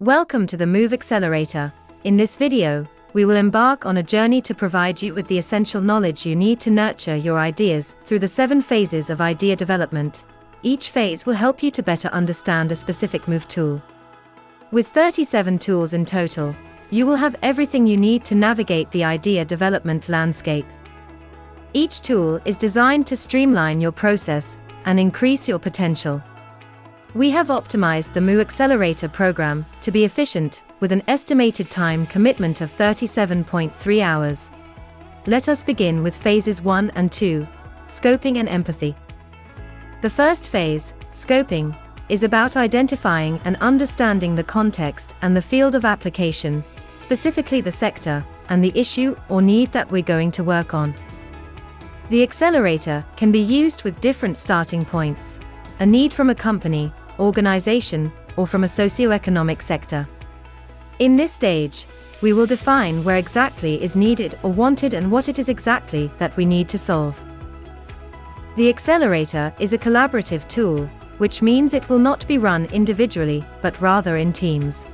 Welcome to the MOOW Accelerator. In this video, we will embark on a journey to provide you with the essential knowledge you need to nurture your ideas through the 7 phases of idea development. Each phase will help you to better understand a specific MOOW tool. With 37 tools in total, you will have everything you need to navigate the idea development landscape. Each tool is designed to streamline your process and increase your potential. We have optimized the MOOW Accelerator program to be efficient, with an estimated time commitment of 37.3 hours. Let us begin with phases 1 and 2, scoping and empathy. The first phase, scoping, is about identifying and understanding the context and the field of application, specifically the sector and the issue or need that we're going to work on. The accelerator can be used with different starting points: a need from a company, organization, or from a socio-economic sector. In this stage, we will define where exactly is needed or wanted and what it is exactly that we need to solve. The accelerator is a collaborative tool, which means it will not be run individually, but rather in teams.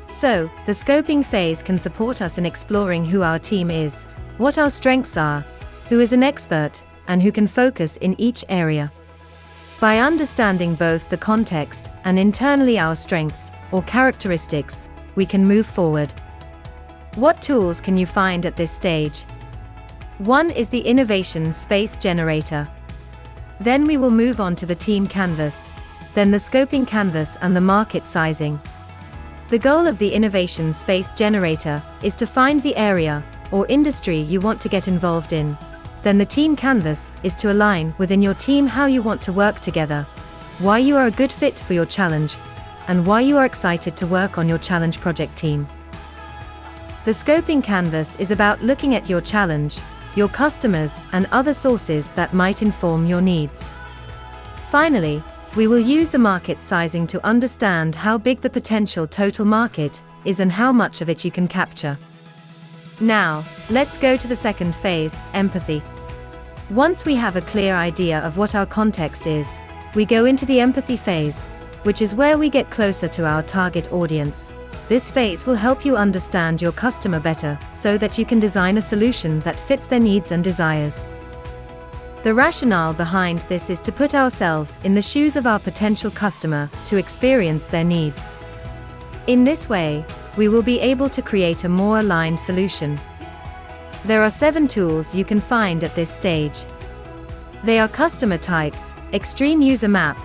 So, the scoping phase can support us in exploring who our team is, what our strengths are, who is an expert, and who can focus in each area. By understanding both the context and internally our strengths or characteristics, we can move forward. What tools can you find at this stage? 1 is the innovation space generator. Then we will move on to the team canvas, then the scoping canvas and the market sizing. The goal of the innovation space generator is to find the area or industry you want to get involved in. Then the team canvas is to align within your team how you want to work together, why you are a good fit for your challenge, and why you are excited to work on your challenge project team. The scoping canvas is about looking at your challenge, your customers, and other sources that might inform your needs. Finally, we will use the market sizing to understand how big the potential total market is and how much of it you can capture. Now, let's go to the second phase, empathy. Once we have a clear idea of what our context is, we go into the empathy phase, which is where we get closer to our target audience. This phase will help you understand your customer better, so that you can design a solution that fits their needs and desires. The rationale behind this is to put ourselves in the shoes of our potential customer to experience their needs. In this way, we will be able to create a more aligned solution. There are 7 tools you can find at this stage. They are customer types, extreme user map,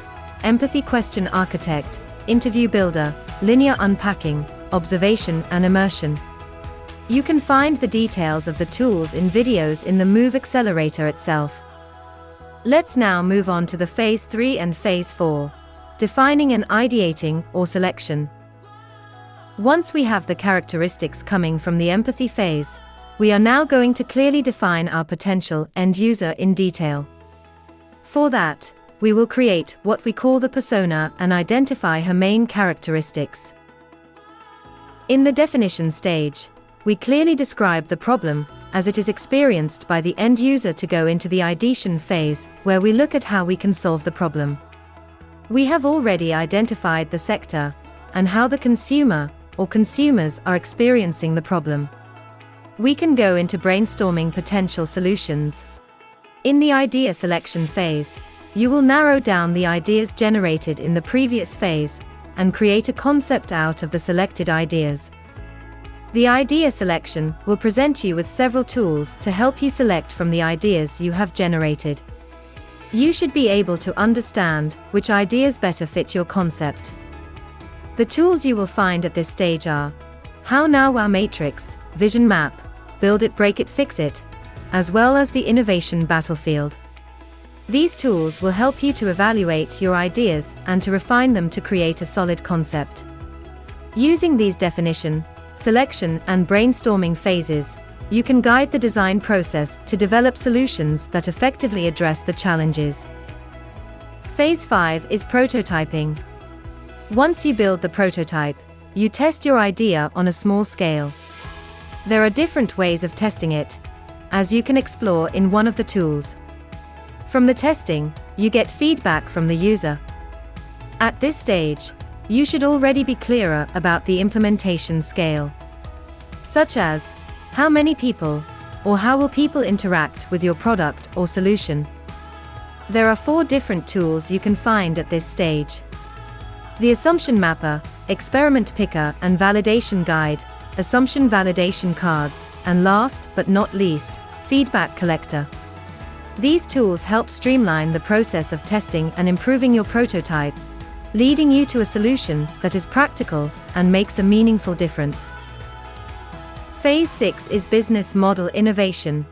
empathy question architect, interview builder, linear unpacking, observation and immersion. You can find the details of the tools in videos in the MOOW Accelerator itself. Let's now move on to the phase 3 and phase 4, defining and ideating or selection. Once we have the characteristics coming from the empathy phase, we are now going to clearly define our potential end user in detail. For that, we will create what we call the persona and identify her main characteristics. In the definition stage, we clearly describe the problem as it is experienced by the end user to go into the ideation phase, where we look at how we can solve the problem. We have already identified the sector and how the consumer or consumers are experiencing the problem. We can go into brainstorming potential solutions. In the idea selection phase, you will narrow down the ideas generated in the previous phase and create a concept out of the selected ideas. The idea selection will present you with several tools to help you select from the ideas you have generated. You should be able to understand which ideas better fit your concept. The tools you will find at this stage are How Now Wow Matrix, Vision Map, Build It Break It Fix It, as well as the Innovation Battlefield. These tools will help you to evaluate your ideas and to refine them to create a solid concept. Using these definition, selection and brainstorming phases, you can guide the design process to develop solutions that effectively address the challenges. Phase 5 is prototyping. Once you build the prototype, you test your idea on a small scale. There are different ways of testing it, as you can explore in one of the tools. From the testing, you get feedback from the user. At this stage, you should already be clearer about the implementation scale, such as how many people or how will people interact with your product or solution. There are 4 different tools you can find at this stage: the Assumption Mapper, Experiment Picker and Validation Guide, Assumption Validation Cards, and last but not least, Feedback Collector. These tools help streamline the process of testing and improving your prototype, leading you to a solution that is practical and makes a meaningful difference. Phase 6 is Business Model Innovation.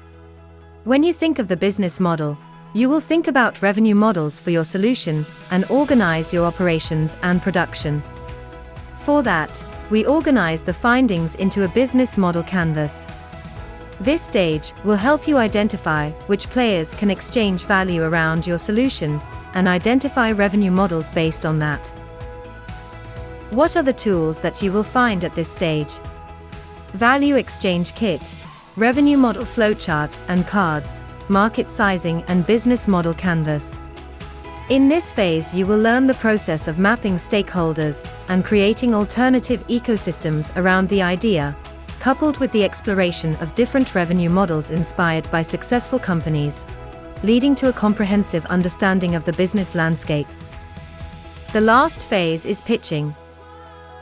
When you think of the business model, you will think about revenue models for your solution and organize your operations and production. For that, we organize the findings into a business model canvas. This stage will help you identify which players can exchange value around your solution and identify revenue models based on that. What are the tools that you will find at this stage? Value Exchange Kit, Revenue Model Flowchart and Cards, Market Sizing and Business Model Canvas. In this phase you will learn the process of mapping stakeholders and creating alternative ecosystems around the idea, coupled with the exploration of different revenue models inspired by successful companies, leading to a comprehensive understanding of the business landscape. The last phase is pitching.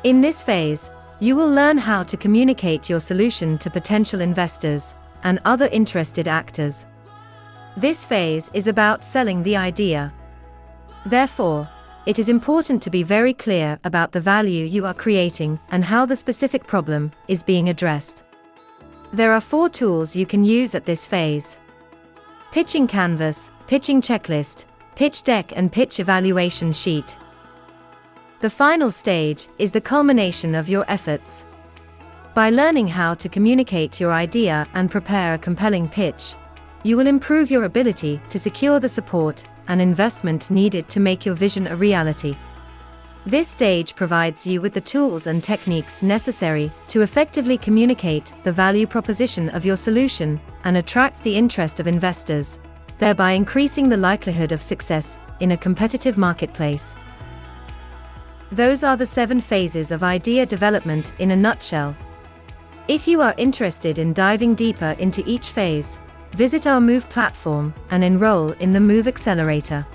In this phase, you will learn how to communicate your solution to potential investors and other interested actors. This phase is about selling the idea. Therefore, it is important to be very clear about the value you are creating and how the specific problem is being addressed. There are 4 tools you can use at this phase: Pitching Canvas, Pitching Checklist, Pitch Deck and Pitch Evaluation Sheet. The final stage is the culmination of your efforts. By learning how to communicate your idea and prepare a compelling pitch, you will improve your ability to secure the support and investment needed to make your vision a reality. This stage provides you with the tools and techniques necessary to effectively communicate the value proposition of your solution and attract the interest of investors, thereby increasing the likelihood of success in a competitive marketplace. Those are the 7 phases of idea development in a nutshell. If you are interested in diving deeper into each phase, visit our MOOW platform and enroll in the MOOW Accelerator.